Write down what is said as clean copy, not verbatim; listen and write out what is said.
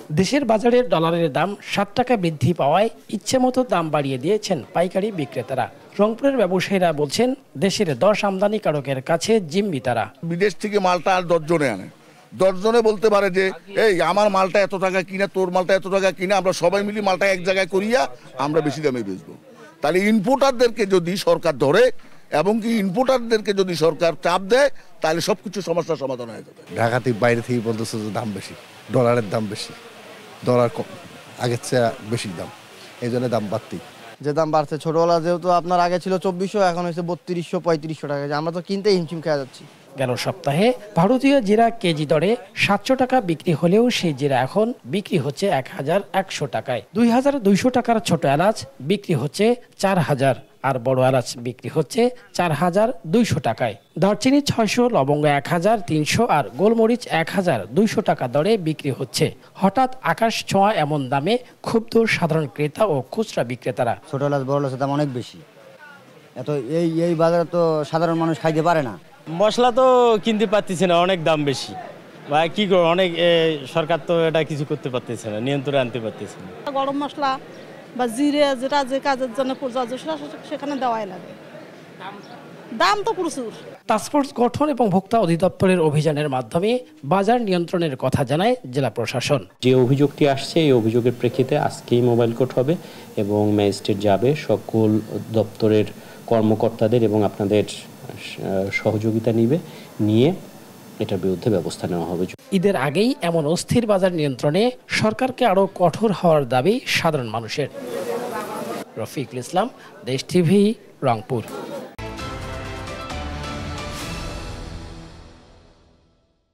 দেশের বাজারে ডলারের দাম 7 টাকা বৃদ্ধি পাওয়ায় ইচ্ছেমতো দাম বাড়িয়ে দিয়েছেন পাইকারি বিক্রেতারা। রংপুরের ব্যবসায়ীরা বলছেন, দেশের 10 আমদানিকারকের কাছে জিম্মি তারা। বিদেশ থেকে মালটা আর 10 জনে আনে, 10 জনে বলতে পারে যে এই আমার মালটা এত টাকা কিনা, তোর মালটা এত টাকা কিনা, আমরা সবাই মিলে মালটা এক জায়গায় করিয়া আমরা বেশি দামে বেচবো। তাহলে ইম্পোর্টারদেরকে যদি সরকার ধরে এবং কি ইম্পোর্টারদেরকে যদি সরকার চাপ দেয়, তাহলে সবকিছু সমস্যার সমাধান হয়ে যাবে। ঢাকা থেকে বাইরে থেকে বলতেছে যে দাম বেশি, ডলারের দাম বেশি, ডলার কম, আগের চেয়ে বেশি দাম, এই জন্য দাম বাড়তি। যে দাম বাড়ছে, ছোটবেলা যেহেতু আপনার আগে ছিল 2400, এখন হয়েছে 3200-3500 টাকা। আমরা তো কিনতে হিমশিম খেয়ে যাচ্ছি। গেল সপ্তাহে ভারতীয় জিরা কেজি দরে 700 টাকা বিক্রি হলেও সেই জিরা এখন বিক্রি হচ্ছে 1100 টাকায়। 2200 টাকার ছোট এলাচ বিক্রি হচ্ছে 4000, আর বড় এলাচ বিক্রি হচ্ছে 4200 টাকায়। দারচিনি 600, লবঙ্গ 1300 আর গোলমরিচ 1200 টাকা দরে বিক্রি হচ্ছে। হঠাৎ আকাশ ছোঁয়া এমন দামে ক্ষুব্ধ সাধারণ ক্রেতা ও খুচরা বিক্রেতারা। ছোট এলাচ বড় এলাচের দাম অনেক বেশি, এত এই বাজারে তো সাধারণ মানুষ খাইতে পারে না। মশলা তো কিনতে পারতেছে না, অনেক দাম বেশি। বা কি করবো, অনেক সরকার তো এটা কিছু করতে পারতেছে না, নিয়ন্ত্রণে আনতে পারতেছে না। গরম মশলা বা জিরে যেটা যে কাজের জন্য প্রযোজ্য সেখানে দেওয়াই লাগে, দাম তো প্রচুর। টাস্কফোর্স গঠন এবং ভোক্তা অধিদপ্তরের অভিযানের মাধ্যমে বাজার নিয়ন্ত্রণের কথা জানায় জেলা প্রশাসন। যে অভিযোগটি আসছে, এই অভিযোগের প্রেক্ষিতে আজকেই মোবাইল কোর্ট হবে এবং ম্যাজিস্ট্রেট যাবে সকল দপ্তরের কর্মকর্তাদের এবং আপনাদের সহযোগিতা নিয়ে এটার বিরুদ্ধে ব্যবস্থা নেওয়া হবে। ঈদের আগেই এমন অস্থির বাজার নিয়ন্ত্রণে সরকারকে আরও কঠোর হওয়ার দাবি সাধারণ মানুষের। রফিকুল ইসলাম, দেশ টিভি, রংপুর।